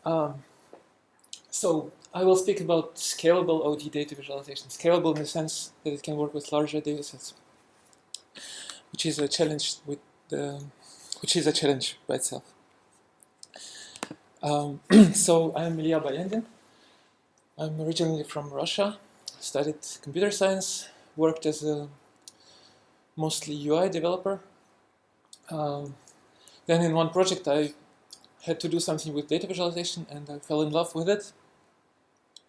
Um, so I will speak about scalable OD data visualization. Scalable in the sense that it can work with larger datasets, which is a challenge by itself. So I'm Ilya Bayendin. I'm originally from Russia. Studied computer science. Worked as a mostly UI developer. Then in one project I had to do something with data visualization, and I fell in love with it.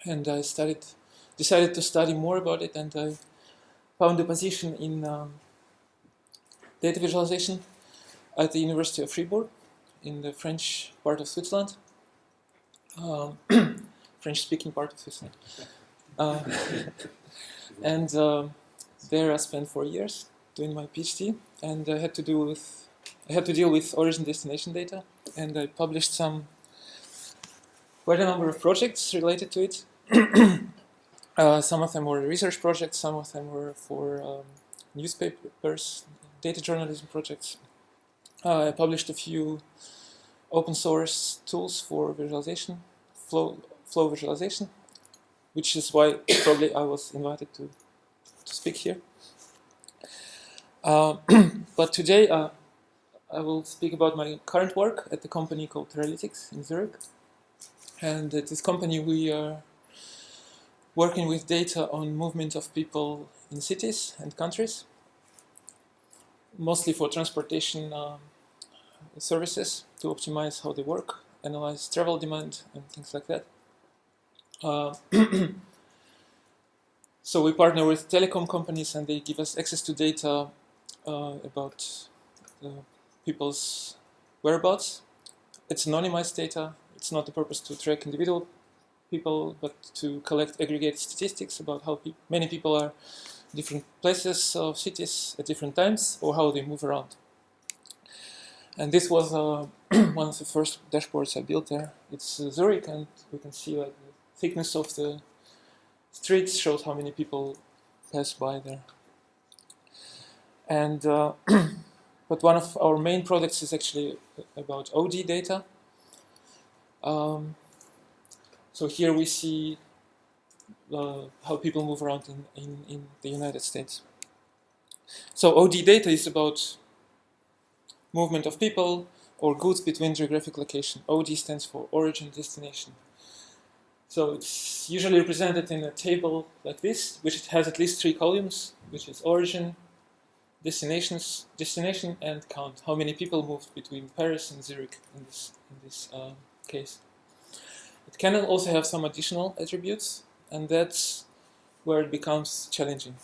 And I decided to study more about it, and I found a position in data visualization at the University of Fribourg in the French part of Switzerland, French-speaking part of Switzerland. And there I spent 4 years doing my PhD, and I had to deal with origin-destination data, and I published quite a number of projects related to it. Some of them were research projects, some of them were for newspapers, data journalism projects. I published a few open source tools for visualization, flow visualization, which is why probably I was invited to speak here. But today I will speak about my current work at the company called Teralytics in Zurich. And at this company we are working with data on movement of people in cities and countries, mostly for transportation services to optimize how they work, analyze travel demand and things like that. So we partner with telecom companies, and they give us access to data about people's whereabouts. It's anonymized data. It's not the purpose to track individual people, but to collect aggregate statistics about how many people are in different places of cities at different times, or how they move around. And this was one of the first dashboards I built there. It's Zurich, and we can see like the thickness of the streets shows how many people pass by there. And but one of our main products is actually about OD data. So here we see how people move around in the United States. So OD data is about movement of people or goods between geographic location. OD stands for origin destination. So it's usually represented in a table like this, which has at least 3 columns, which is origin, destination, and count. How many people moved between Paris and Zurich in this case. It can also have some additional attributes, and that's where it becomes challenging.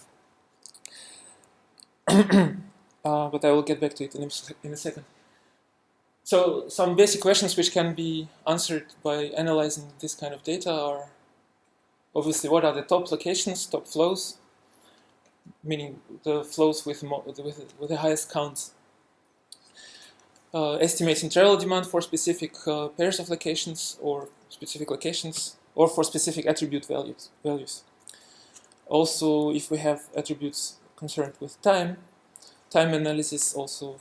But I will get back to it in a second. So some basic questions which can be answered by analyzing this kind of data are obviously what are the top locations, top flows, meaning the flows with the highest counts. Estimating travel demand for specific pairs of locations or specific locations, or for specific attribute values. Also, if we have attributes concerned with time analysis also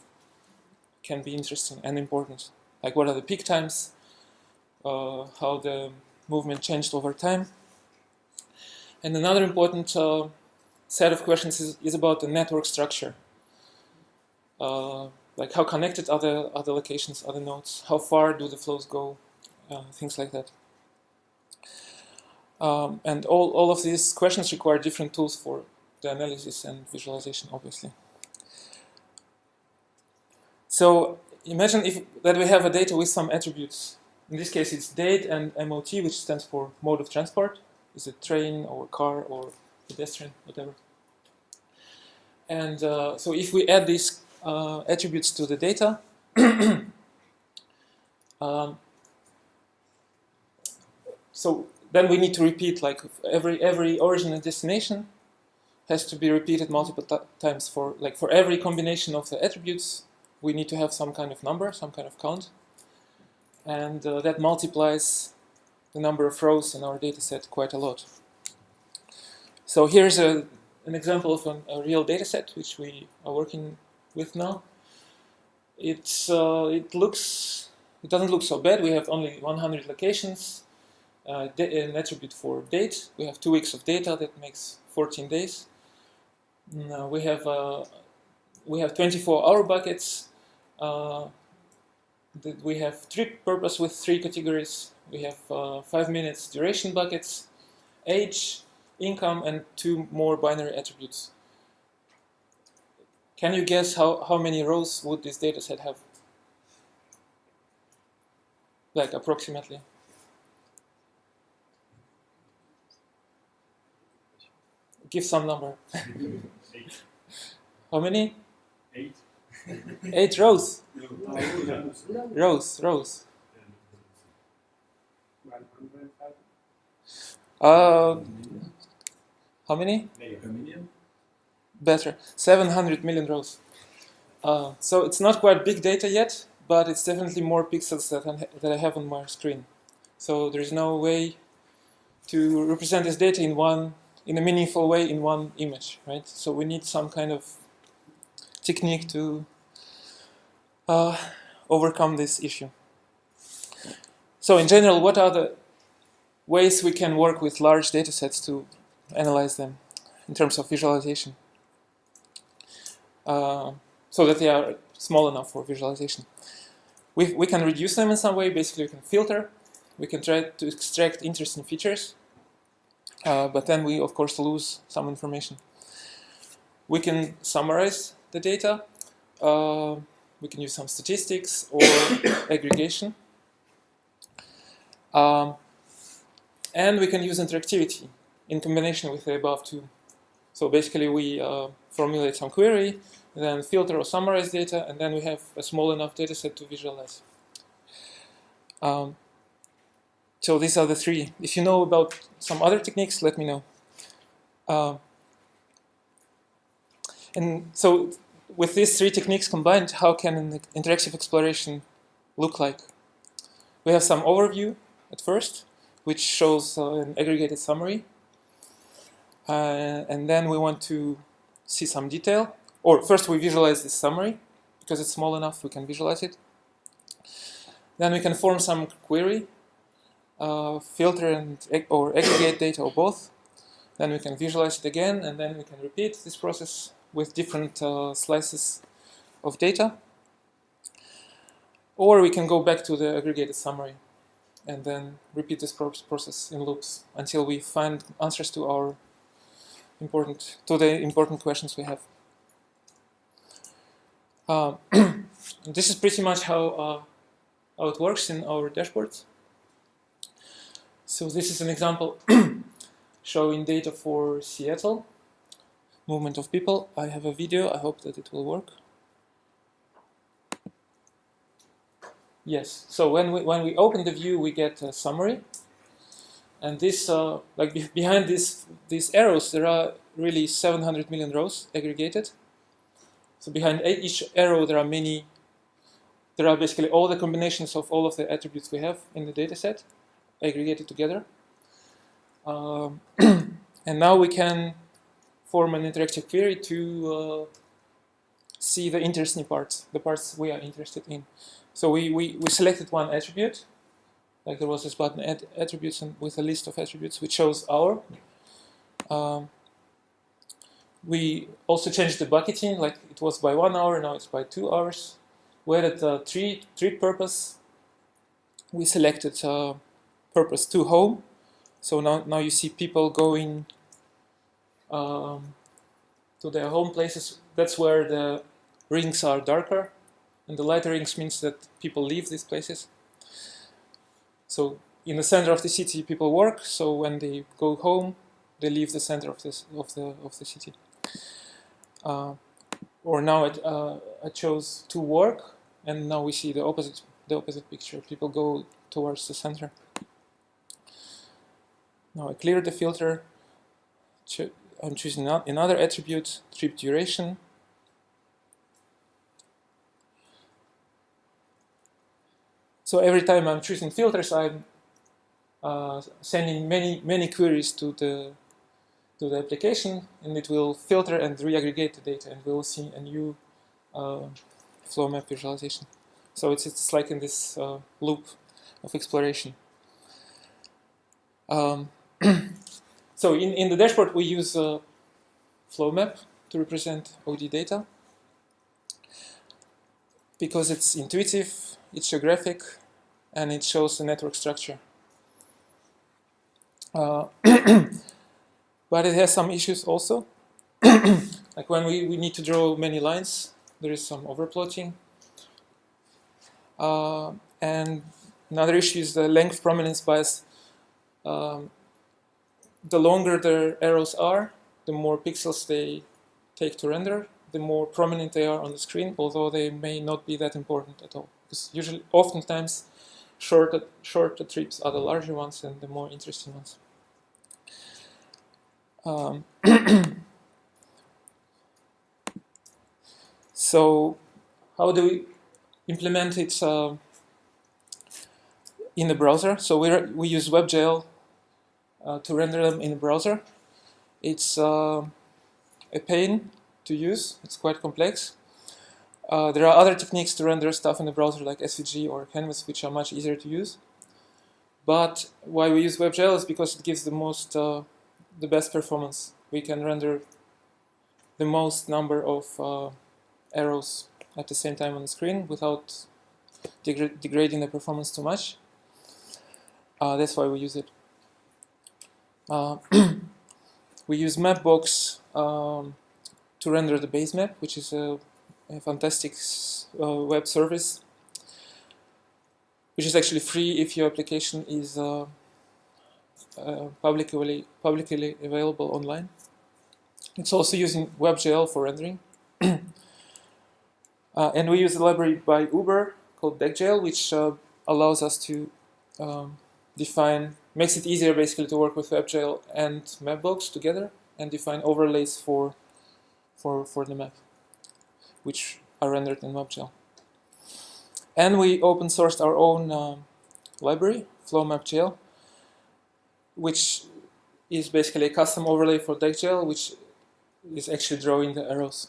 can be interesting and important. Like what are the peak times, how the movement changed over time. And another important set of questions is about the network structure. Like how connected are the other locations, other nodes, how far do the flows go, things like that. And all of these questions require different tools for the analysis and visualization, obviously. So imagine that we have a data with some attributes. In this case, it's date and MOT, which stands for mode of transport. Is it train or car or pedestrian, whatever. And so if we add these attributes to the data, so then we need to repeat, like every origin and destination has to be repeated multiple times for every combination of the attributes. We need to have some kind of number, some kind of count, and that multiplies the number of rows in our data set quite a lot. So here's an example of a real data set which we are working with now. It looks it doesn't look so bad. We have only 100 locations, an attribute for date. We have 2 weeks of data. That makes 14 days. We have 24-hour buckets. We have trip purpose with 3 categories. We have 5 minutes duration buckets, age, income, and 2 more binary attributes. Can you guess how many rows would this dataset have? Like approximately. Give some number. 8. How many? 8. 8 rows. Rows. 105. How many? A million. Better. 700 million rows. So it's not quite big data yet, but it's definitely more pixels that I have on my screen. So there is no way to represent this data in a meaningful way in one image, right? So we need some kind of technique to overcome this issue. So in general, what are the ways we can work with large data sets to analyze them in terms of visualization? So that they are small enough for visualization. We can reduce them in some way. Basically, we can filter. We can try to extract interesting features. But then we, of course, lose some information. We can summarize the data. We can use some statistics or aggregation. And we can use interactivity in combination with the above two. So basically, we formulate some query, then filter or summarize data, and then we have a small enough data set to visualize. So these are the 3. If you know about some other techniques, let me know. And so with these 3 techniques combined, how can an interactive exploration look like? We have some overview at first, which shows an aggregated summary. And then we want to see some detail. Or first we visualize this summary. Because it's small enough, we can visualize it. Then we can form some query, filter or aggregate data or both. Then we can visualize it again, and then we can repeat this process with different slices of data. Or we can go back to the aggregated summary and then repeat this process in loops until we find answers to the important questions we have. This is pretty much how it works in our dashboards. So this is an example showing data for Seattle, movement of people. I have a video. I hope that it will work. Yes. So when we open the view, we get a summary, and this behind these arrows, there are really 700 million rows aggregated. So behind each arrow, there are basically all the combinations of all of the attributes we have in the dataset aggregated together. And now we can form an interactive query to see the interesting parts, the parts we are interested in. So we selected one attribute, like there was this button attributes and with a list of attributes which shows hour. We also changed the bucketing, like it was by 1 hour, now it's by 2 hours. We added trip purpose. We selected purpose to home. So now you see people going to their home places. That's where the rings are darker, and the lighter rings means that people leave these places. So in the center of the city, people work. So when they go home, they leave the center of the city. Or now I chose to work, and now we see the opposite picture. People go towards the center. Now I clear the filter. I'm choosing another attribute, trip duration. So every time I'm choosing filters, I'm sending many queries to the application, and it will filter and re-aggregate the data, and we'll see a new flow map visualization. So it's like in this loop of exploration. So in the dashboard, we use a flow map to represent OD data because it's intuitive, it's geographic, and it shows the network structure. But it has some issues also. Like when we need to draw many lines, there is some overplotting. And another issue is the length prominence bias. The longer the arrows are, the more pixels they take to render, the more prominent they are on the screen, although they may not be that important at all. Because usually, oftentimes, shorter trips are the larger ones and the more interesting ones. So, how do we implement it in the browser? So we use WebGL to render them in the browser. It's a pain to use. It's quite complex. There are other techniques to render stuff in the browser like SVG or Canvas, which are much easier to use. But why we use WebGL is because it gives the best performance. We can render the most number of arrows at the same time on the screen without degrading the performance too much. That's why we use it. We use Mapbox to render the base map, which is a fantastic web service, which is actually free if your application is publicly available online. It's also using WebGL for rendering. And we use a library by Uber called BackGL, which allows us to makes it easier basically to work with WebGL and Mapbox together and define overlays for the map, which are rendered in WebGL. And we open sourced our own library, FlowMapGL, which is basically a custom overlay for DeckGL, which is actually drawing the arrows.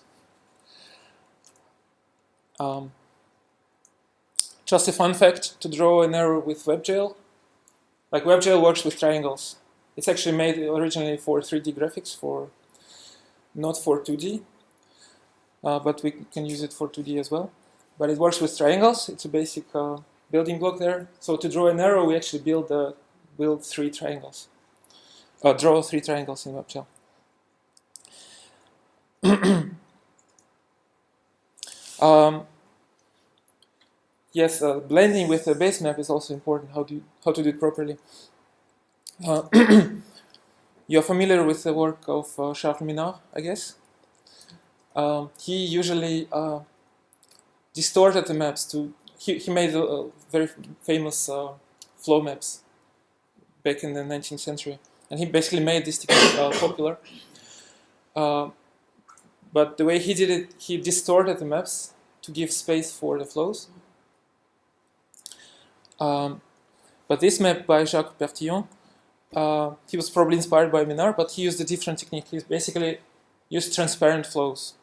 Just a fun fact, to draw an arrow with WebGL, like WebGL works with triangles. It's actually made originally for 3D graphics, not for 2D, but we can use it for 2D as well. But it works with triangles. It's a basic building block there. So to draw an arrow, we actually build 3 triangles. Draw 3 triangles in WebGL. Yes, blending with the base map is also important. How to do it properly. You're familiar with the work of Charles Minard, I guess. He usually distorted the maps he made very famous flow maps back in the 19th century, and he basically made this technique popular. But the way he did it, he distorted the maps to give space for the flows. But this map by Jacques Bertillon, he was probably inspired by Minard, but he used a different technique. He basically used transparent flows.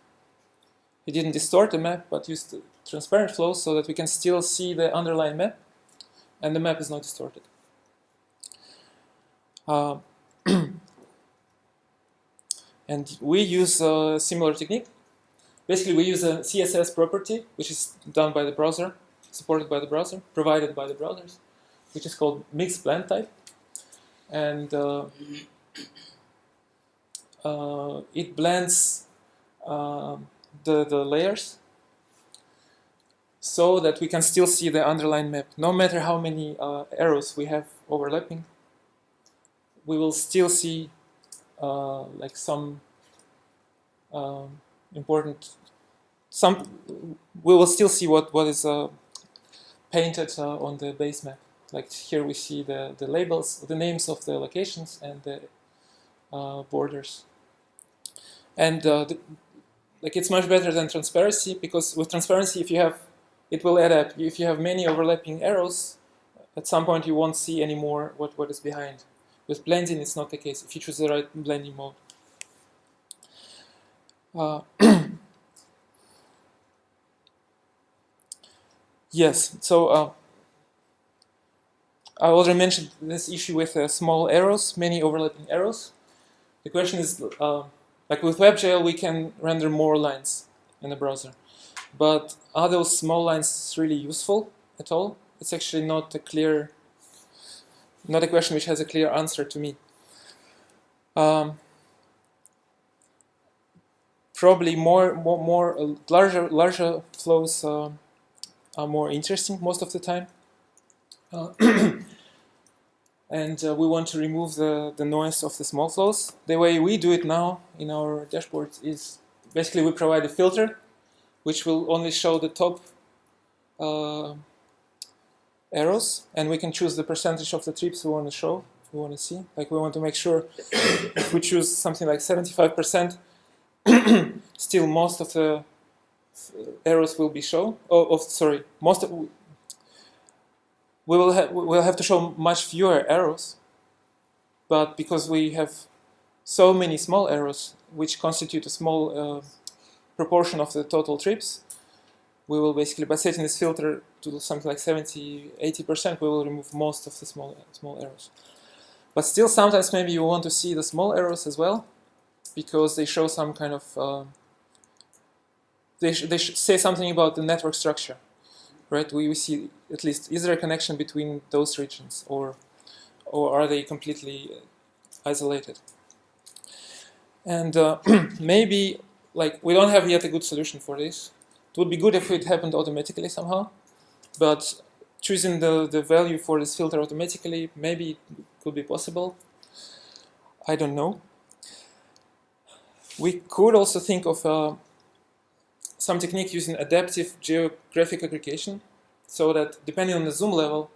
He didn't distort the map, but used transparent flows so that we can still see the underlying map, and the map is not distorted. And we use a similar technique. Basically, we use a CSS property, which is done by the browser, supported by the browser, provided by the browsers, which is called mixed blend type. And it blends the layers so that we can still see the underlying map. No matter how many arrows we have overlapping, we will still see like some we will still see what is painted on the base map. Like here we see the labels, the names of the locations and the borders. And like it's much better than transparency, because with transparency, it will add up. If you have many overlapping arrows, at some point you won't see anymore what is behind. With blending, it's not the case if you choose the right blending mode. Yes, so I already mentioned this issue with small arrows, many overlapping arrows. The question is, like with WebGL, we can render more lines in the browser. But are those small lines really useful at all? It's actually not a question which has a clear answer to me. Probably larger flows are more interesting most of the time. And we want to remove the noise of the small flows. The way we do it now in our dashboards is basically we provide a filter which will only show the top arrows, and we can choose the percentage of the trips we want to show, we want to see. Like we want to make sure if we choose something like 75%, still most of the arrows will be shown. We'll have to show much fewer arrows, but because we have so many small arrows, which constitute a small proportion of the total trips, we will basically, by setting this filter to something like 70–80%, we will remove most of the small arrows. But still, sometimes maybe you want to see the small arrows as well, because they show some kind of they say something about the network structure, right? We see at least, is there a connection between those regions, or are they completely isolated? And maybe, like, we don't have yet a good solution for this. It would be good if it happened automatically somehow, but choosing the value for this filter automatically, maybe it could be possible. I don't know. We could also think of some technique using adaptive geographic aggregation, so that depending on the zoom level,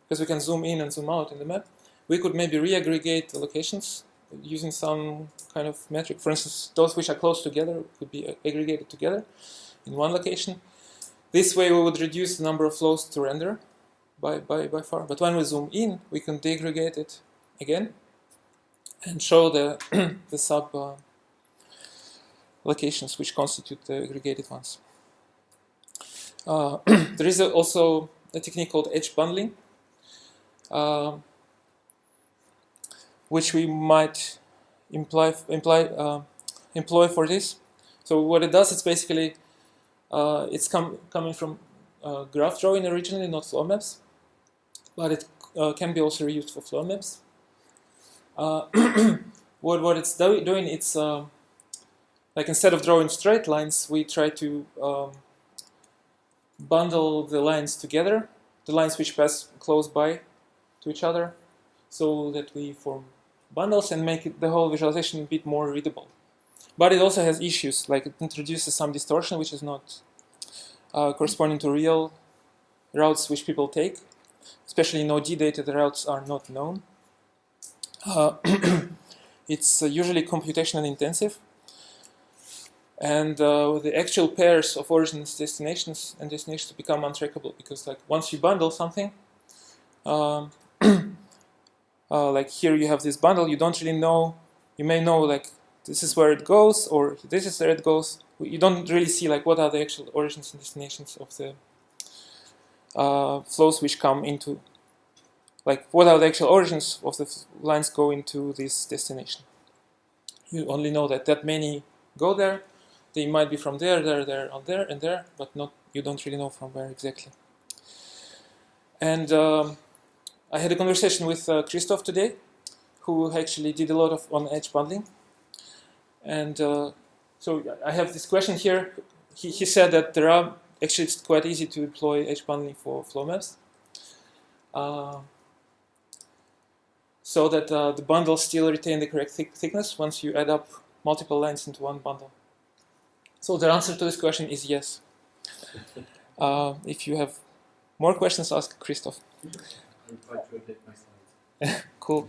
because we can zoom in and zoom out in the map, we could maybe re-aggregate the locations using some kind of metric. For instance, those which are close together could be aggregated together in one location. This way we would reduce the number of flows to render by far. But when we zoom in, we can deaggregate it again and show the the sub locations which constitute the aggregated ones. There is also a technique called edge bundling, which we might employ for this. So what it does is basically it's coming from graph drawing originally, not flow maps, but it can be also reused for flow maps. What it's doing, it's like instead of drawing straight lines, we try to bundle the lines together, the lines which pass close by to each other, so that we form bundles and make the whole visualization a bit more readable. But it also has issues, like it introduces some distortion which is not corresponding to real routes which people take. Especially in OD-data, the routes are not known. It's usually computationally intensive. And the actual pairs of origins, destinations, and destinations become untrackable, because like once you bundle something, like here you have this bundle, you don't really know, you may know like this is where it goes, or this is where it goes. You don't really see like what are the actual origins and destinations of the flows which come into, like what are the actual origins of the lines go into this destination. You only know that many go there. They might be from there, and there, but not. You don't really know from where exactly. And I had a conversation with Christoph today, who actually did a lot on edge bundling. And so I have this question here. He said that there are actually it's quite easy to deploy edge bundling for flow maps, so that the bundles still retain the correct thickness once you add up multiple lines into one bundle. So the answer to this question is yes. If you have more questions, ask Christoph. I'll try to update my slides. Cool.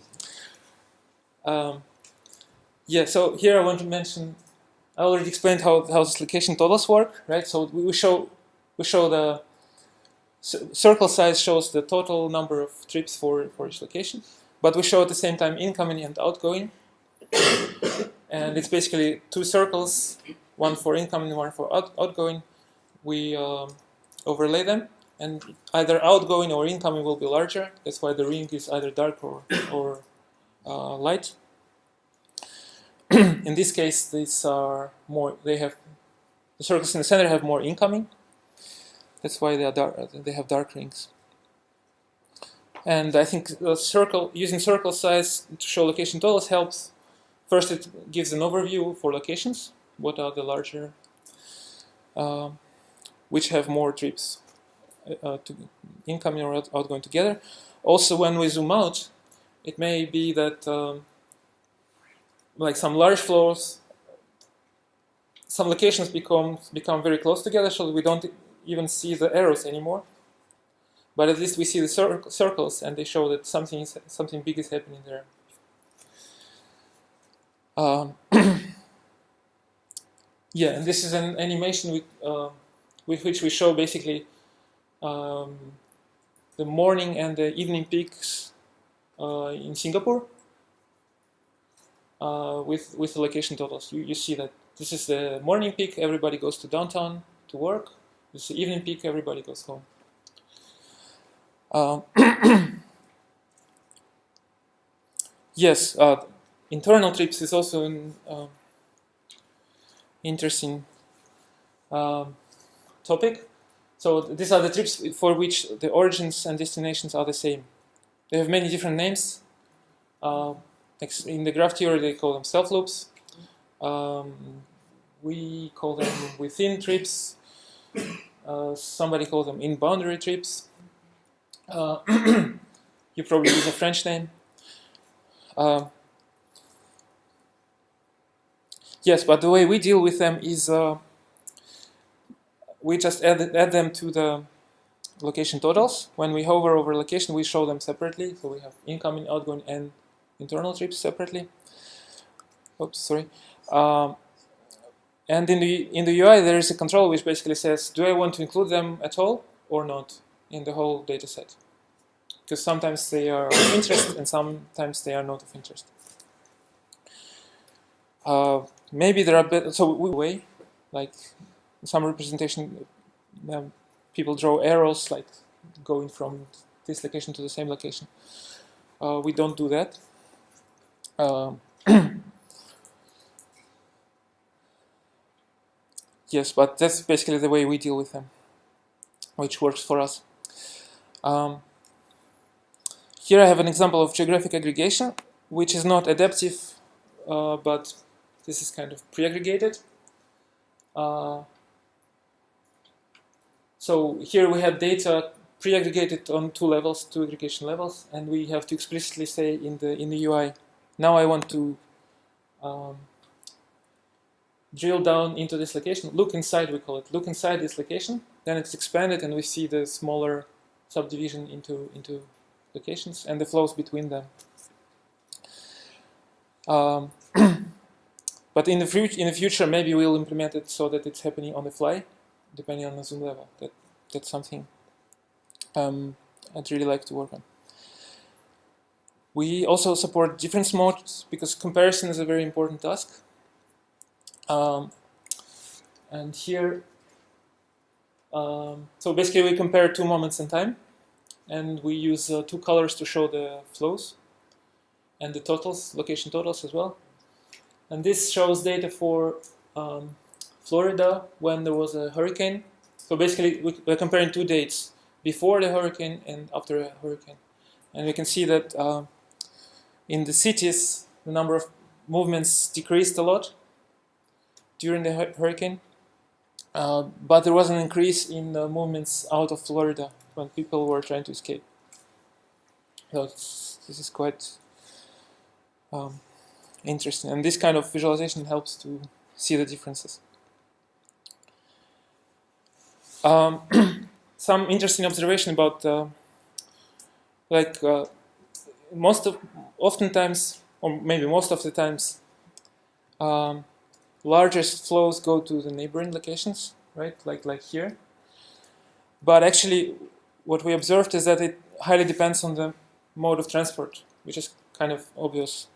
Yeah, so here I want to mention, I already explained how this location totals work, right? So we show the circle size shows the total number of trips for each location, but we show at the same time incoming and outgoing. And it's basically two circles, one for incoming, one for outgoing. We overlay them, and either outgoing or incoming will be larger. That's why the ring is either dark or light. In this case, these are more. They have the circles in the center have more incoming. That's why they are dark. They have dark rings. And I think using circle size to show location totals helps. First, it gives an overview for locations. What are the larger, which have more trips to incoming or outgoing together. Also, when we zoom out, it may be that like some large flows, some locations become very close together, so we don't even see the arrows anymore. But at least we see the circles, and they show that something big is happening there. Yeah, and this is an animation with which we show basically the morning and the evening peaks in Singapore with the location totals. You see that this is the morning peak, everybody goes to downtown to work. This is the evening peak, everybody goes home. Yes, internal trips is also an interesting topic. So these are the trips for which the origins and destinations are the same. They have many different names. In the graph theory, they call them self-loops. We call them within trips. Somebody calls them in-boundary trips. You probably use a French name. Yes, but the way we deal with them is we just add them to the location totals. When we hover over location, we show them separately. So we have incoming, outgoing, and internal trips separately. Oops, sorry. And in the UI, there is a control which basically says, do I want to include them at all or not in the whole data set? Because sometimes they are of interest and sometimes they are not of interest. Maybe there are better, so way, like some representation, people draw arrows like going from this location to the same location. We don't do that. Yes, but that's basically the way we deal with them, which works for us. Here I have an example of geographic aggregation, which is not adaptive, but this is kind of pre-aggregated. So here we have data pre-aggregated on two aggregation levels, and we have to explicitly say in the UI, now I want to drill down into this location, look inside, we call it, look inside this location, then it's expanded and we see the smaller subdivision into locations and the flows between them. But in the future, maybe we'll implement it so that it's happening on the fly, depending on the zoom level. That's something I'd really like to work on. We also support difference modes because comparison is a very important task. And here, so basically we compare two moments in time, and we use two colors to show the flows and the totals, location totals as well. And this shows data for Florida when there was a hurricane. So basically we're comparing two dates, before the hurricane and after a hurricane. And we can see that in the cities, the number of movements decreased a lot during the hurricane. But there was an increase in movements out of Florida when people were trying to escape. So this is quite interesting. And this kind of visualization helps to see the differences. Some interesting observation about oftentimes, or maybe most of the times, largest flows go to the neighboring locations, right? Like here. But actually, what we observed is that it highly depends on the mode of transport, which is kind of obvious,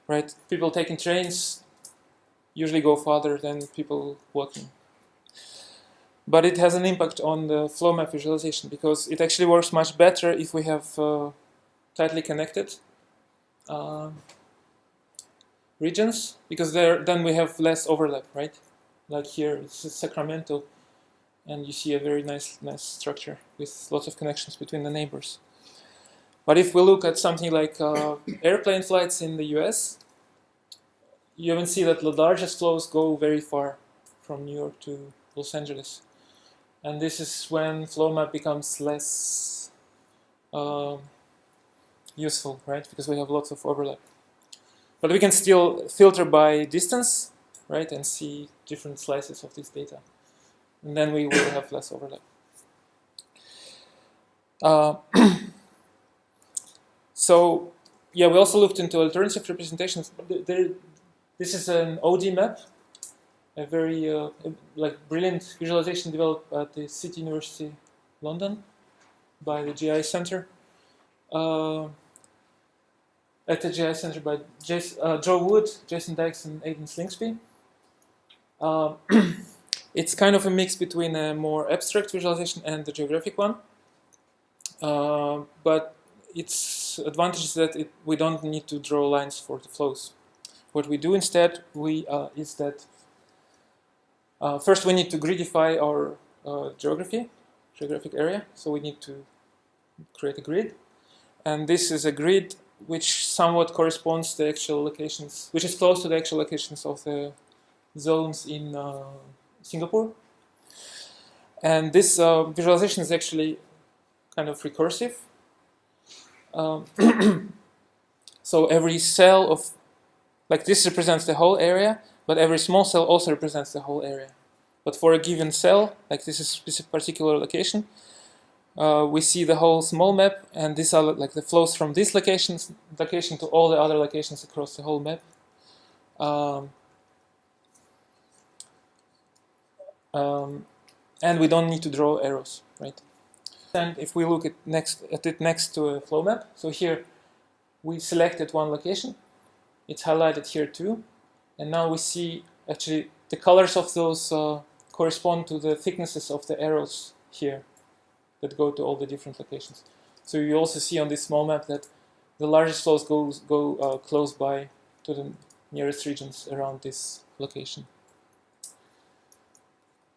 right? People taking trains usually go farther than people walking. But it has an impact on the flow map visualization because it actually works much better if we have tightly connected regions, because then we have less overlap, right? Like here, it's Sacramento, and you see a very nice structure with lots of connections between the neighbors. But if we look at something like airplane flights in the US, you even see that the largest flows go very far from New York to Los Angeles. And this is when flow map becomes less useful, right? Because we have lots of overlap. But we can still filter by distance, right? And see different slices of this data. And then we will have less overlap. So, yeah, we also looked into alternative representations. This is an OD map, a very brilliant visualization developed at the City University London by the GI Center. At the GI Center by Joe Wood, Jason Dykes, and Aidan Slingsby. It's kind of a mix between a more abstract visualization and the geographic one. But its advantage is that we don't need to draw lines for the flows. What we do instead is that first we need to gridify our geographic area. So we need to create a grid. And this is a grid which somewhat corresponds to the actual locations, which is close to the actual locations of the zones in Singapore. And this visualization is actually kind of recursive. So every cell of, like this represents the whole area, but every small cell also represents the whole area. But for a given cell, like this is a particular location, we see the whole small map, and these are like the flows from this location to all the other locations across the whole map. And we don't need to draw arrows, right? And if we look at it next to a flow map, so here we selected one location, it's highlighted here too, and now we see actually the colors of those correspond to the thicknesses of the arrows here that go to all the different locations. So you also see on this small map that the largest flows go close by to the nearest regions around this location.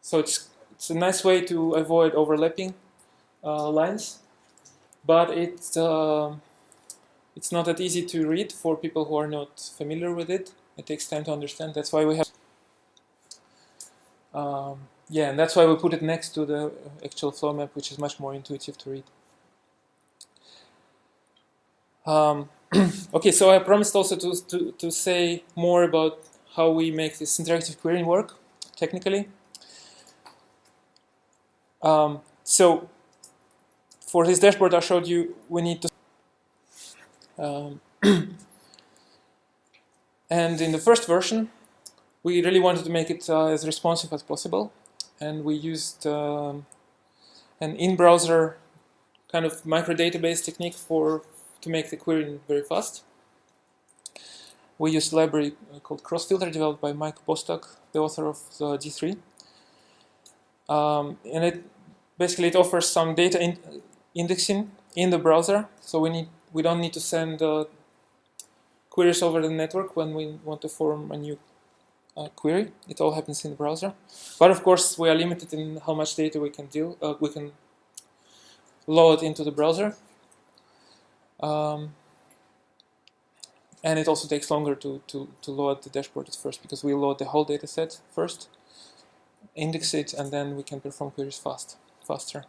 So it's a nice way to avoid overlapping lines, but it's not that easy to read for people who are not familiar with it. It takes time to understand. That's why we have yeah, and that's why we put it next to the actual flow map, which is much more intuitive to read. Okay, so I promised also to say more about how we make this interactive querying work technically. So for this dashboard I showed you, we need to and in the first version we really wanted to make it as responsive as possible, and we used an in-browser kind of micro-database technique to make the querying very fast. We used a library called Crossfilter, developed by Mike Bostock, the author of the D3. And it offers some data indexing in the browser, so we don't need to send queries over the network when we want to form a new query. It all happens in the browser. But of course, we are limited in how much data we can load into the browser. And it also takes longer to load the dashboard at first, because we load the whole data set first, index it, and then we can perform queries faster.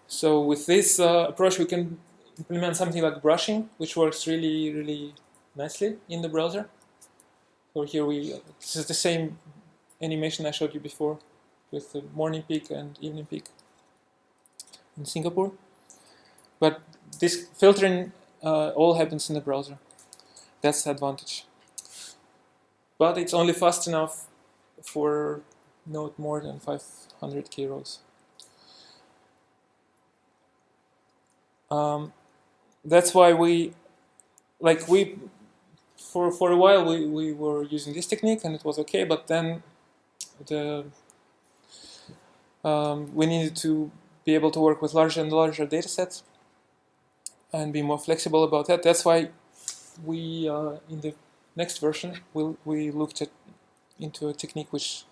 So with this approach, we can implement something like brushing, which works really, really nicely in the browser. So here this is the same animation I showed you before with the morning peak and evening peak in Singapore. But this filtering all happens in the browser. That's the advantage. But it's only fast enough for not more than 500k rows. That's why for a while we were using this technique and it was okay, but then the We needed to be able to work with larger and larger datasets and be more flexible about that. That's why we, in the next version, we looked into a technique which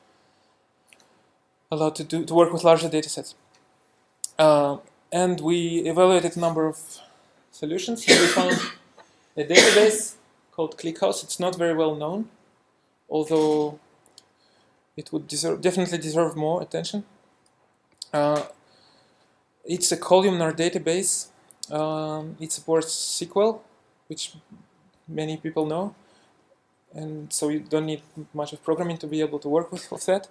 allowed to work with larger datasets. And we evaluated a number of solutions. And we found a database called ClickHouse. It's not very well known, although it would definitely deserve more attention. It's a columnar database. It supports SQL, which many people know, and so you don't need much of programming to be able to work with that.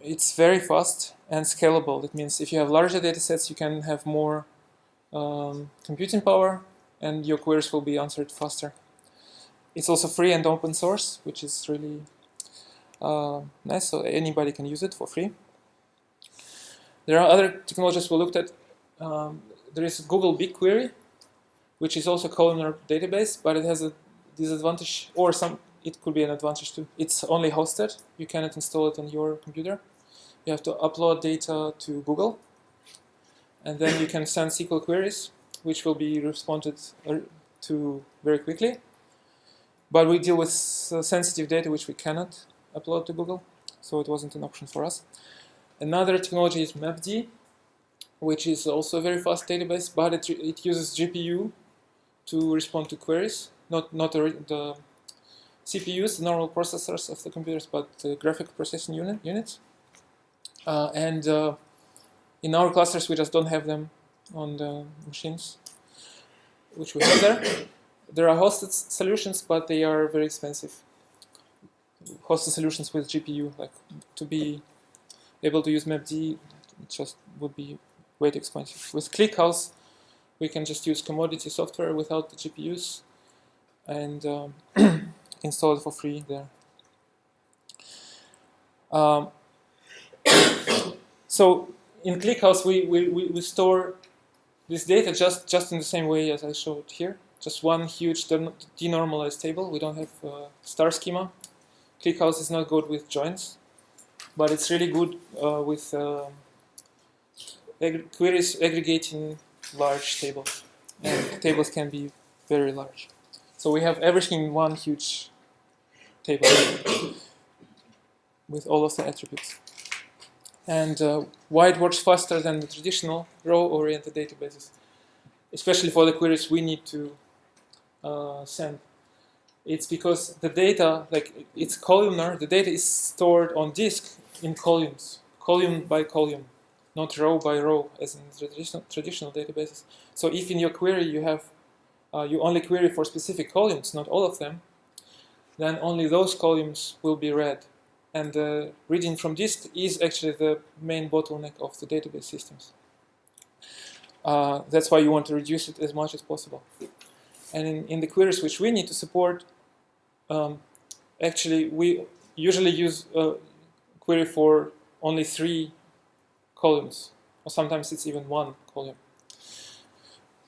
It's very fast and scalable. That means if you have larger datasets, you can have more computing power, and your queries will be answered faster. It's also free and open source, which is really nice, so anybody can use it for free. There are other technologies we looked at. There is Google BigQuery, which is also a columnar database, but it has a disadvantage, or it could be an advantage too. It's only hosted. You cannot install it on your computer. You have to upload data to Google, and then you can send SQL queries, which will be responded to very quickly. But we deal with sensitive data which we cannot upload to Google, so it wasn't an option for us. Another technology is MapD, which is also a very fast database, but it uses GPU to respond to queries, not the CPUs, the normal processors of the computers, but the graphic processing units. And in our clusters, we just don't have them on the machines, which we have there. There are hosted solutions, but they are very expensive. Hosted solutions with GPU, like to be able to use MapD, it just would be way too expensive. With ClickHouse, we can just use commodity software without the GPUs and install it for free there. So in ClickHouse, we store this data just in the same way as I showed here. Just one huge denormalized table. We don't have star schema. ClickHouse is not good with joins, but it's really good with queries aggregating large tables. And tables can be very large. So we have everything in one huge table with all of the attributes. And why it works faster than the traditional row-oriented databases, especially for the queries we need to send. It's because the data, like it's columnar, the data is stored on disk in columns, column by column, not row by row as in traditional databases. So if in your query you have, you only query for specific columns, not all of them, then only those columns will be read. And reading from disk is actually the main bottleneck of the database systems. That's why you want to reduce it as much as possible. And in the queries which we need to support, actually we usually use a query for only 3 columns, or sometimes it's even 1 column,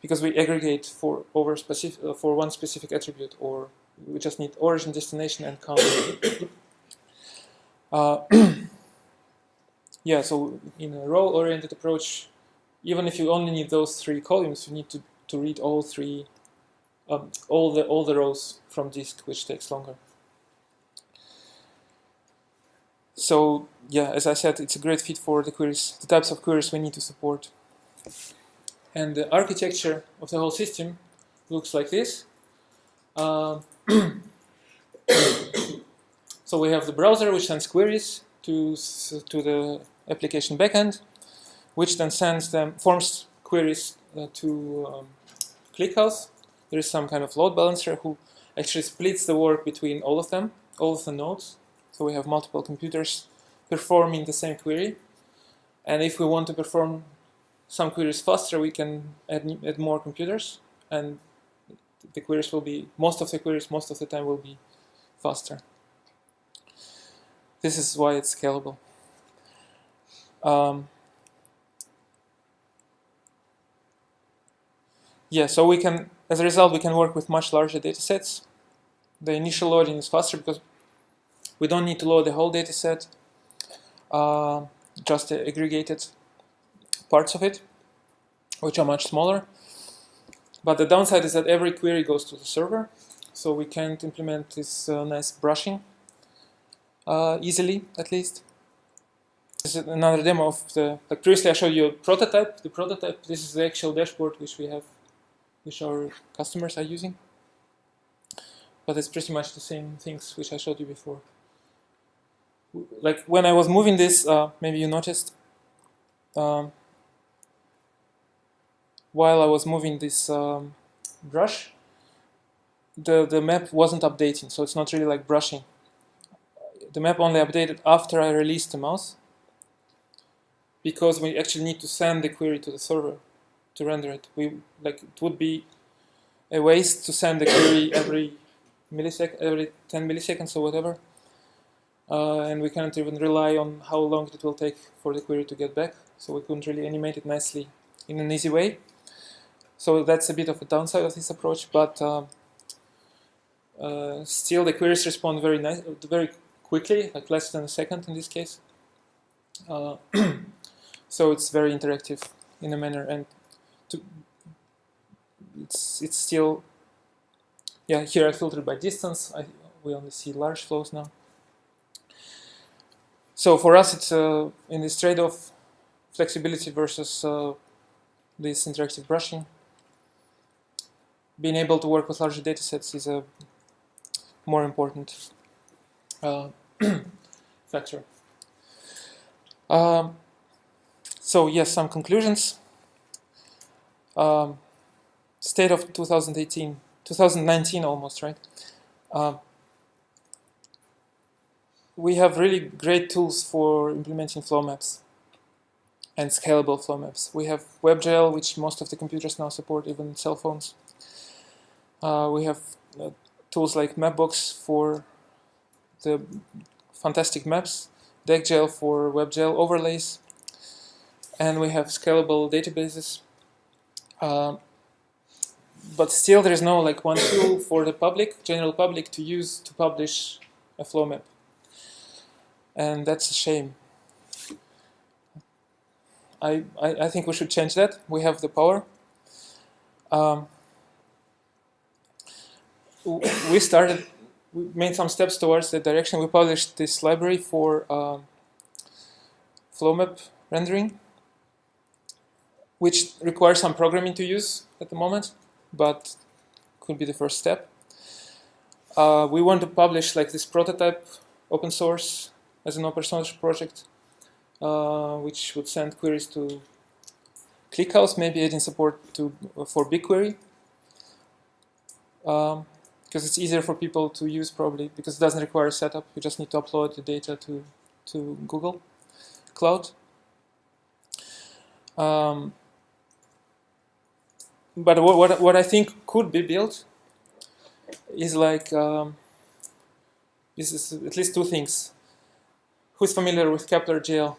because we aggregate for one specific attribute, or we just need origin, destination, and count. Yeah, so in a row-oriented approach, even if you only need those 3 columns, you need to read all the rows from disk, which takes longer. So yeah, as I said, it's a great fit for the queries, the types of queries we need to support. And the architecture of the whole system looks like this. So we have the browser, which sends queries to the application backend, which then forms queries to ClickHouse. There is some kind of load balancer who actually splits the work between all of them, all of the nodes. So we have multiple computers performing the same query. And if we want to perform some queries faster, we can add more computers, and the queries will be, most of the queries, most of the time will be faster. This is why it's scalable. Yeah, so we can, as a result, we can work with much larger data sets. The initial loading is faster because we don't need to load the whole data set. just aggregated parts of it, which are much smaller. But the downside is that every query goes to the server, so we can't implement this nice brushing easily, at least. This is another demo of the, like previously I showed you a prototype. The prototype, this is the actual dashboard which we have, which our customers are using. But it's pretty much the same things which I showed you before. Like when I was moving this, maybe you noticed, while I was moving this brush, the map wasn't updating, so it's not really like brushing. The map only updated after I released the mouse, because we actually need to send the query to the server to render it. It would be a waste to send the query every 10 milliseconds or whatever, and we cannot even rely on how long it will take for the query to get back, so we couldn't really animate it nicely in an easy way. So that's a bit of a downside of this approach, but still the queries respond very quickly, like less than a second in this case. So it's very interactive in a manner, and it's still, yeah, here I filtered by distance. We only see large flows now. So for us, it's in this trade-off, flexibility versus this interactive brushing. Being able to work with larger datasets is a more important factor. So yes, some conclusions. State of 2019 almost, right? We have really great tools for implementing flow maps and scalable flow maps. We have WebGL, which most of the computers now support, even cell phones. We have tools like Mapbox for the fantastic maps, DeckGL for WebGL overlays, and we have scalable databases. But still, there is no like one tool for the general public to use to publish a flow map, and that's a shame. I think we should change that. We have the power. We made some steps towards that direction. We published this library for flow map rendering, which requires some programming to use at the moment, but could be the first step. We want to publish like this prototype open source as an open source project, which would send queries to ClickHouse, maybe adding support for BigQuery. Because it's easier for people to use probably, because it doesn't require setup. You just need to upload the data to Google Cloud. But what I think could be built is like is at least two things. Who's familiar with Kepler-GL?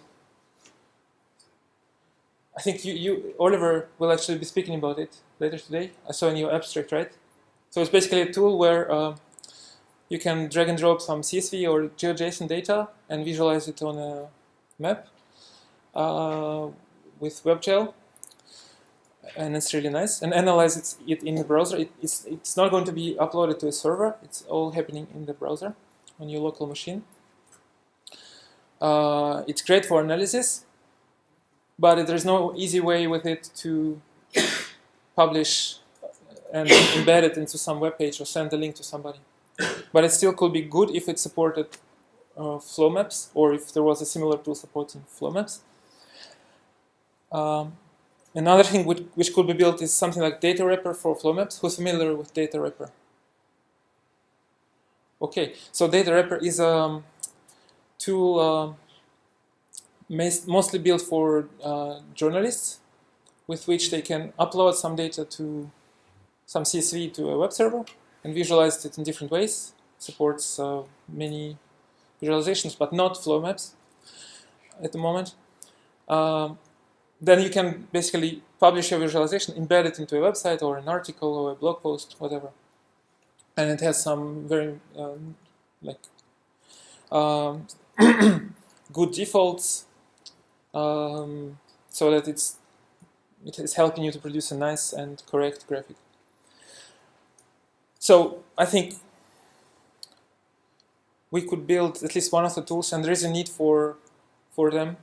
I think Oliver will actually be speaking about it later today. I saw in your abstract, right? So it's basically a tool where you can drag and drop some CSV or GeoJSON data and visualize it on a map with WebGL, and it's really nice. And analyze it in the browser. It's not going to be uploaded to a server. It's all happening in the browser on your local machine. It's great for analysis, but there's no easy way with it to publish and embed it into some web page or send a link to somebody. But it still could be good if it supported flow maps, or if there was a similar tool supporting flow maps. Another thing which could be built is something like data wrapper for flow maps. Who's familiar with data wrapper? Okay, so data wrapper is a tool mostly built for journalists, with which they can upload some data to some CSV to a web server and visualize it in different ways. Supports many visualizations, but not flow maps at the moment. Then you can basically publish your visualization, embed it into a website or an article or a blog post, whatever. And it has some very good defaults, so that it is helping you to produce a nice and correct graphic. So I think we could build at least one of the tools, and there is a need for them.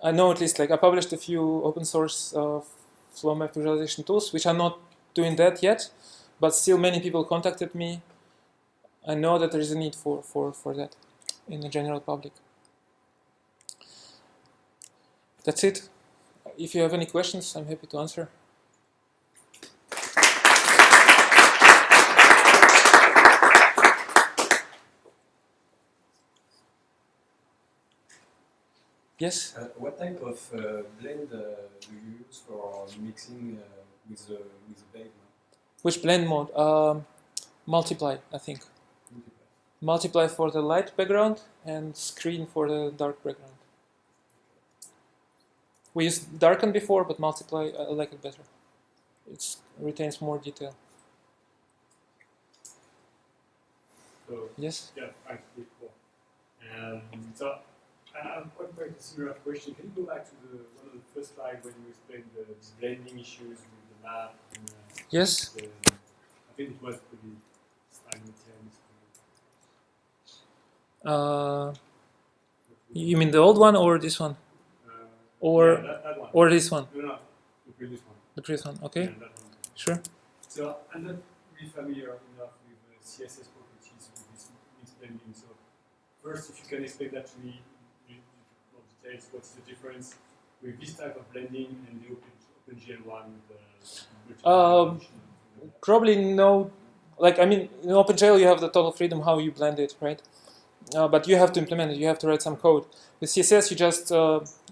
I know at least, like, I published a few open source flow map visualization tools, which are not doing that yet, but still many people contacted me. I know that there is a need for that in the general public. That's it. If you have any questions, I'm happy to answer. Yes? What type of blend do you use for mixing with the base? Which blend mode? Multiply, I think. Multiply for the light background and screen for the dark background. We used darken before, but multiply, I like it better. It retains more detail. So, yes? Yeah, thanks. Cool. So, I'm quite a similar question. Can you go back to one of the first slides when you explained these blending issues with the map? And, yes. I think it was pretty slide 10. You mean the old one or this one? Or yeah, that one. Or this one? No, the previous one. The previous one, okay. Yeah, that one. Sure. So I'm not really familiar enough with CSS properties with this mixed blending. So first, if you can explain that to me in more details, what's the difference with this type of blending and the OpenGL one? Probably no. Like, I mean, in OpenGL you have the total freedom how you blend it, right? But you have to implement it. You have to write some code. With CSS, you just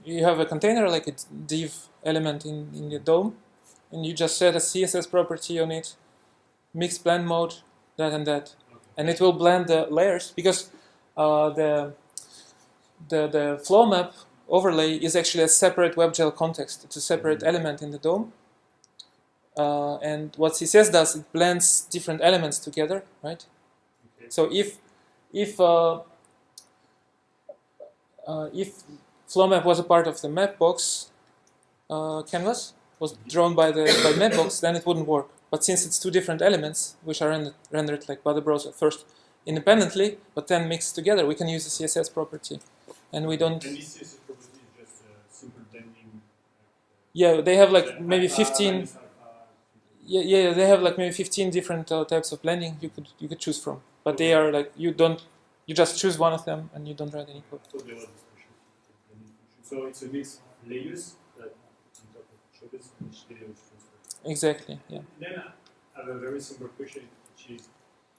you have a container, like a div element in the DOM, and you just set a CSS property on it, mix blend mode, that and that, and it will blend the layers, because the flow map overlay is actually a separate WebGL context. It's a separate element in the DOM, and what CSS does, it blends different elements together, right? Okay. So if flow map was a part of the mapbox canvas, was drawn by mapbox, then it wouldn't work. But since it's two different elements, which are rendered like by the browser first independently, but then mixed together, we can use the CSS property, and we don't. And this CSS property is just simple blending. Yeah, they have like maybe 15. Yeah, they have like maybe 15 different types of blending you could choose from, but they are like you just choose one of them and you don't write any code. So it's a mix of layers that on top of each other, each layer is transferred. Exactly, yeah. Then I have a very simple question, which is,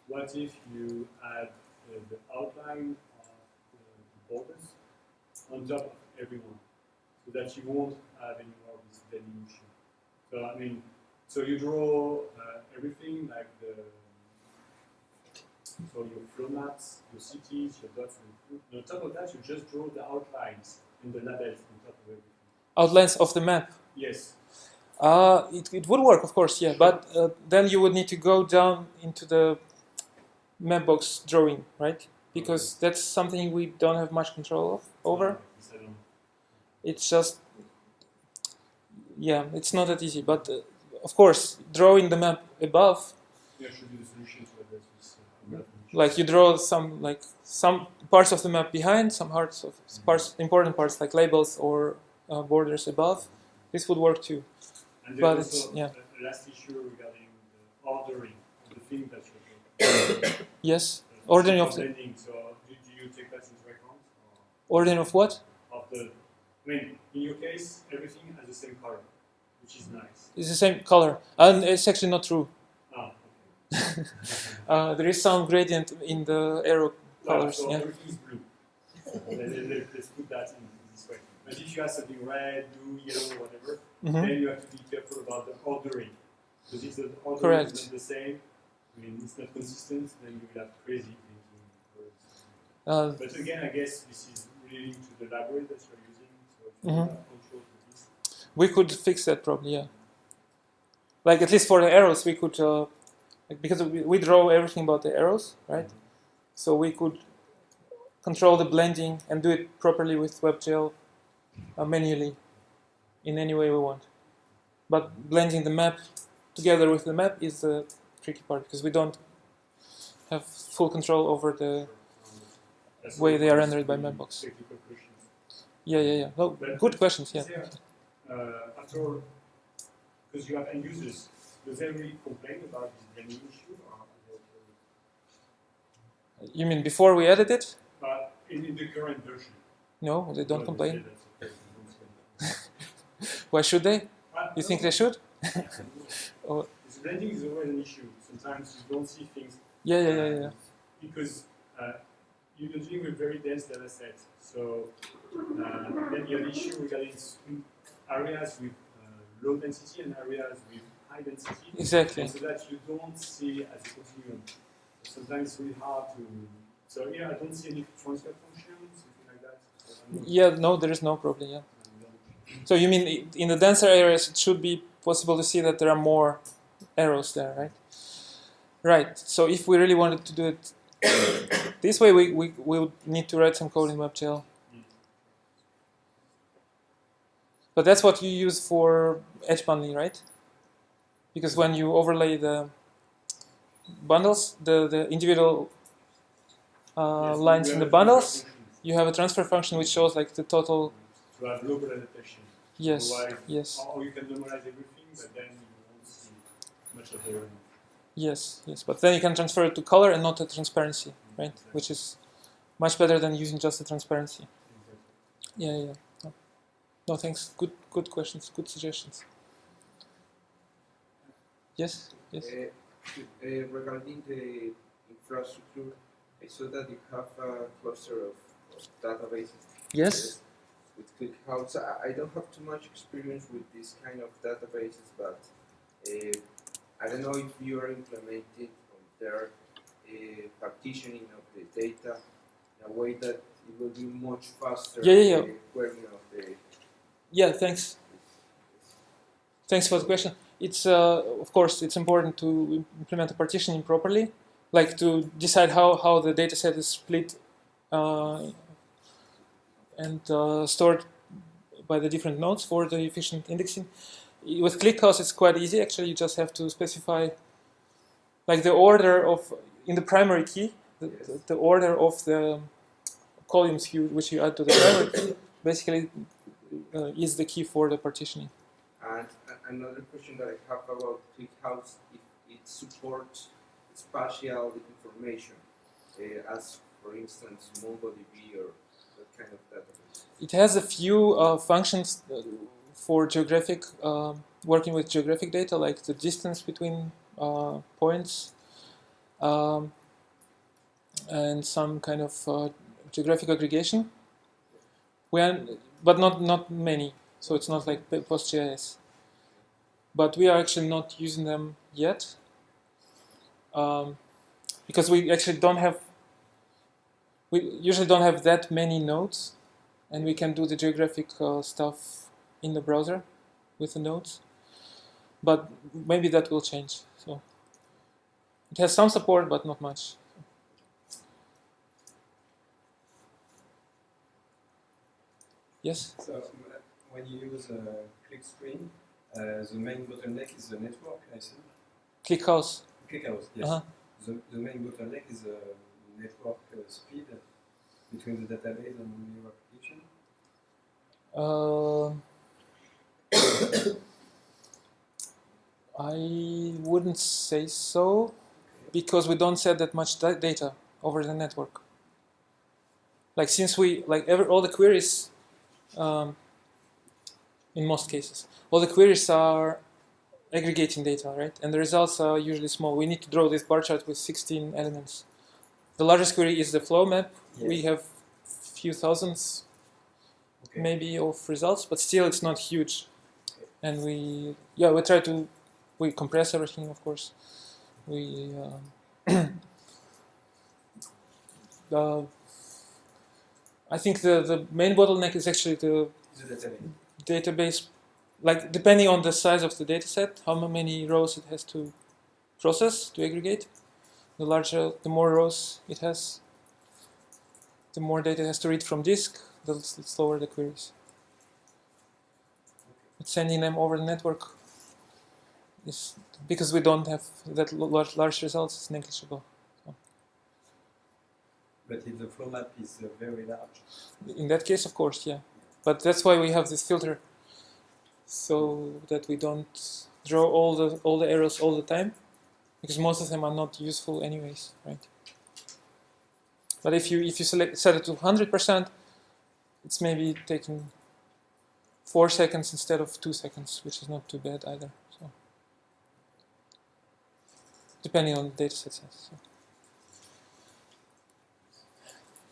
what if you add the outline of the borders on top of everyone, so that you won't have any more of this blending issue? So I mean, so you draw everything like so your flow maps, your cities, your dots, and on top of that, you just draw the outlines and the labels on top of everything. Outlines of the map? Yes. It would work, of course, yeah, sure. But then you would need to go down into the mapbox drawing, right? Because that's something we don't have much control over. It's just, yeah, it's not that easy, but of course, drawing the map above. Yeah, should be the solution to address this. Like you draw some parts of the map behind, some important parts like labels or borders above. This would work too. And but there's it's also the last issue regarding the ordering of the thing that you're doing. Yes, ordering of blending. So do you take that into account? Ordering of what? Of the, I mean, in your case, everything has the same color, which is nice. It's the same color, and it's actually not true. Ah, okay. There is some gradient in the arrow colors. So yeah. everything is blue. Let's put that in this way. But if you have something red, blue, yellow, whatever, then you have to be careful about the ordering. Because if the ordering is not the same, I mean, it's not consistent, then you will have crazy things. But again, I guess this is relating to the library that you're using, so if you have control for this. We could fix that problem, yeah. Like at least for the arrows, we could, because we draw everything about the arrows, right? So we could control the blending and do it properly with WebGL manually in any way we want. But blending the map together with the map is the tricky part because we don't have full control over the way they are rendered by Mapbox. Yeah. No, good questions, yeah. Is there, after, because you have end users, does they really complain about this blending issue? Or You mean before we added it? in the current version? No, they don't No, complain. they say that's okay. Why should they? You think they should? Oh, This blending is always an issue. Sometimes you don't see things. yeah. Because you're dealing with very dense data sets. So maybe an issue regarding areas with low density and areas with high density. Exactly. So that you don't see as a continuum. Sometimes it's really hard to. So yeah, I don't see any transfer functions, something like that. Yeah, no, there is no problem, yeah. So you mean in the denser areas it should be possible to see that there are more arrows there, right? Right, so if we really wanted to do it this way, we would need to write some code in WebGL. But that's what you use for edge bundling, right? Because when you overlay the bundles, the individual lines in the bundles, you have a transfer function which shows like the total. To have local adaptation. Yes, Otherwise, yes. Or you can normalize everything, but then you won't see much of the. Yes. But then you can transfer it to color and not to transparency, right? Which is much better than using just the transparency. Yeah. No, thanks. Good questions. Good suggestions. Yes. Regarding the infrastructure, I saw that you have a cluster of databases. Yes. With ClickHouse, I don't have too much experience with this kind of databases, but I don't know if you are implementing on there partitioning of the data in a way that it will be much faster. Yeah. The querying of the. Yeah. Thanks. Thanks for the question. It's of course it's important to implement the partitioning properly, like to decide how the dataset is split and stored by the different nodes for the efficient indexing. With ClickHouse, it's quite easy. Actually, you just have to specify like the order of in the primary key, the order of the columns which you add to the primary key. Basically, is the key for the partitioning. And another question that I have about ClickHouse, if it supports spatial information, as for instance MongoDB or that kind of database. It has a few functions for geographic, working with geographic data, like the distance between points, and some kind of geographic aggregation. But not many. So it's not like PostGIS. But we are actually not using them yet because we actually we usually don't have that many nodes, and we can do the geographic stuff in the browser with the nodes. But maybe that will change. So it has some support, but not much. Yes? So when you use ClickScreen, the main bottleneck is the network, I think. ClickHouse. ClickHouse, yes. Uh-huh. The main bottleneck is the network speed between the database and your application. I wouldn't say so, because we don't set that much data over the network. Like since all the queries, in most cases, all the queries are aggregating data, right? And the results are usually small. We need to draw this bar chart with 16 elements. The largest query is the flow map. Yes. We have few thousands, maybe, of results, but still it's not huge. And we compress everything, of course. I think the main bottleneck is actually the database. Like depending on the size of the dataset, how many rows it has to process to aggregate. The more rows it has, the more data it has to read from disk, the slower the queries. But sending them over the network is, because we don't have that large results, is negligible. So. But if the flow map is very large. In that case, of course, yeah. But that's why we have this filter, so that we don't draw all the errors all the time, because most of them are not useful anyways, right? But if you set it to 100%, it's maybe taking 4 seconds instead of 2 seconds, which is not too bad either. So, depending on the dataset size. So.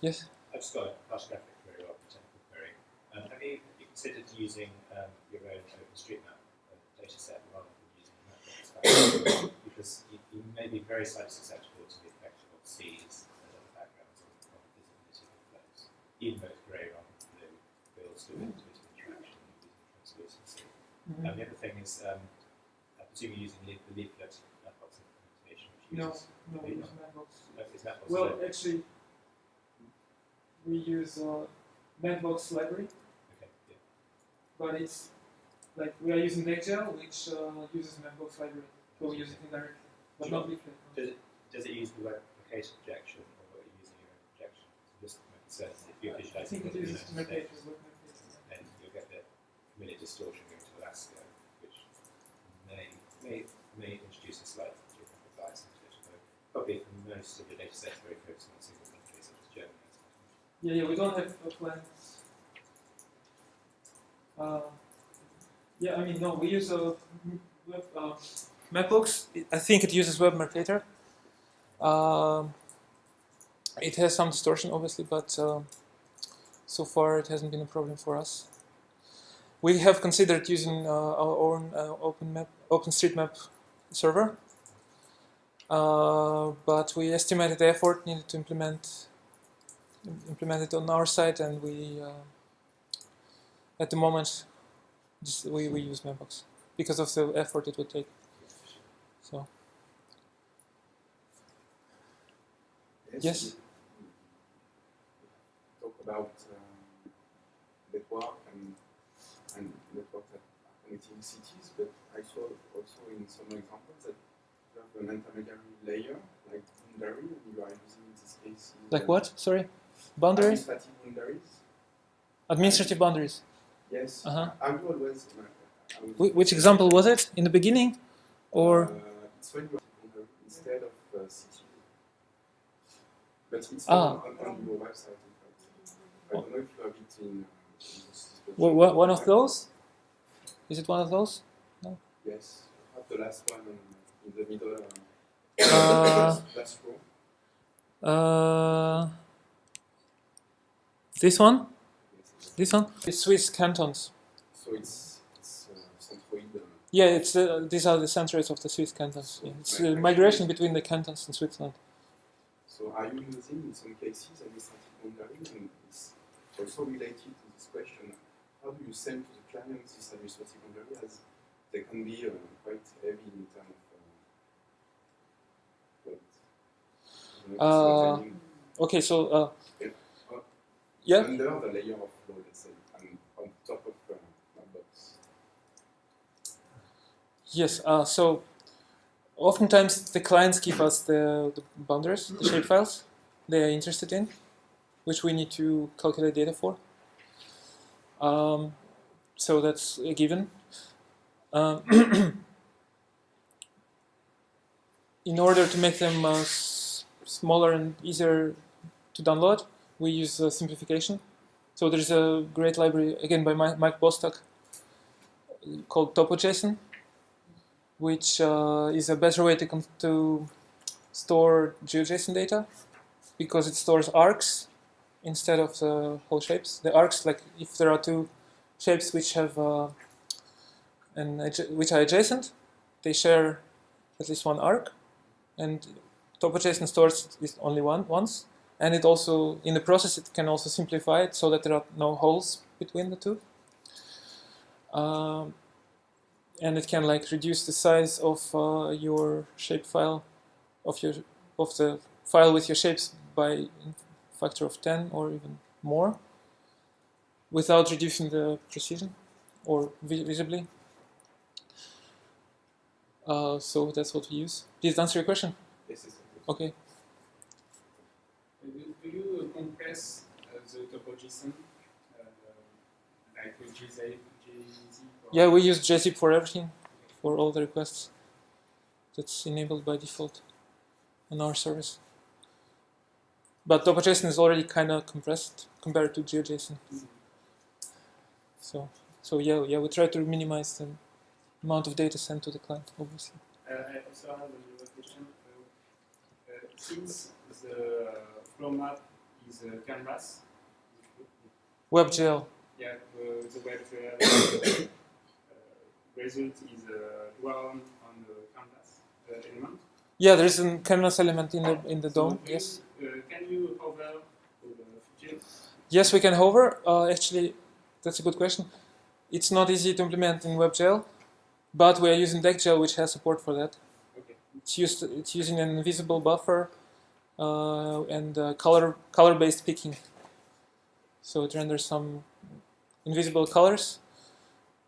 Yes. I've just got a flash graphic query or a technical query. Have you considered using your own OpenStreetMap data set rather than using Mapbox? Because you may be very slightly susceptible to the effect of seas and other backgrounds on visibility of flows, even though it's grey rather than blue, builds to a bit of interaction using translucency. And the other thing is, I presume you're using the leaflet Mapbox implementation, which uses... No, we use Mapbox. Is Mapbox well, actually, we use Mapbox library, okay, yeah. but it's like we are using WebGL, which uses Mapbox library, so we use it indirectly, but not leaflet. Does it use the web application projection, or are you using your own projection? So just to make sense, if you're I visualizing think it uses the web United pages. States, then you'll get the familiar distortion going to Alaska, which may introduce a slight geographic bias into it, although probably for most of your data sets very focused on a single country, such as Germany. Yeah, we don't have plans. Yeah, I mean, no, we use a web, Mapbox. I think it uses WebMarketer. It has some distortion, obviously, but so far it hasn't been a problem for us. We have considered using our own OpenStreetMap server, but we estimated the effort needed to implement it on our side, and we at the moment we use Mapbox because of the effort it would take. So yes. Talk about network and network that are connecting cities, but I saw also in some examples that you have an intermediary layer like boundary, and you are using in this case. Like what? Sorry. Boundaries? Administrative boundaries. Administrative boundaries. Yes. Uh-huh. I would always. Which example was it? In the beginning, or? It's when you are instead of city, but it's on your website. In fact, I don't know if you have it in. One of those? Is it one of those? No. Yes. I have the last one in the middle. Last row. This one? Yes. This one? It's Swiss cantons. So it's centroid. Yeah, it's these are the centers of the Swiss cantons. Yeah. It's migration between the cantons in Switzerland. So are you using in some cases administrative boundary? And it's also related to this question: how do you send to the clients this administrative boundary, as they can be quite heavy in terms of weight? Okay, so yeah. Under the layer of flow, let's say, and on top of Mapbox. Yes. So oftentimes the clients give us the boundaries, the shapefiles they are interested in, which we need to calculate data for. So that's a given. In order to make them smaller and easier to download, we use simplification. So there's a great library, again by Mike Bostock, called TopoJSON, which is a better way to store GeoJSON data, because it stores arcs instead of the whole shapes. The arcs, like if there are two shapes which have which are adjacent, they share at least one arc, and TopoJSON stores this only once. And it also, in the process, it can also simplify it so that there are no holes between the two. And it can like reduce the size of your shapefile, of the file with your shapes by factor of 10 or even more without reducing the precision or visibly. So that's what we use. Did it answer your question? Yes, yes. Okay. Do you compress the topo.json like with gzip? Yeah, we use gzip for everything, for all the requests. That's enabled by default on our service. But topo.json is already kind of compressed compared to GeoJSON. So yeah, we try to minimize the amount of data sent to the client, obviously. I also have another question. Since the flow map is canvas, WebGL. yeah, the WebGL result is drawn on the canvas element. Yeah, there is a canvas element in the DOM. Yes. Can you hover the feature? Yes, we can hover. Actually, that's a good question. It's not easy to implement in WebGL, but we are using DeckGL, which has support for that. Okay. It's using an invisible buffer and color-based picking. So it renders some invisible colors,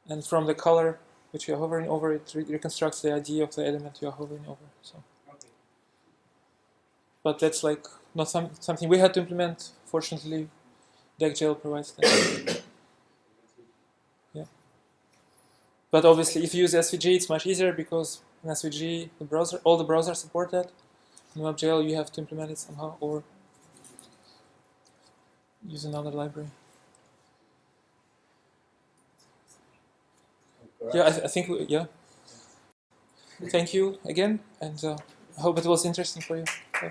and from the color which you are hovering over, it reconstructs the ID of the element you are hovering over. So, Okay. but that's like not something we had to implement. Fortunately, DeckGL provides that. Yeah. But obviously, if you use SVG, it's much easier because in SVG, all the browsers support that. In WebGL, you have to implement it somehow or use another library. Yeah, I think, yeah. Thank you again, and I hope it was interesting for you. Yeah.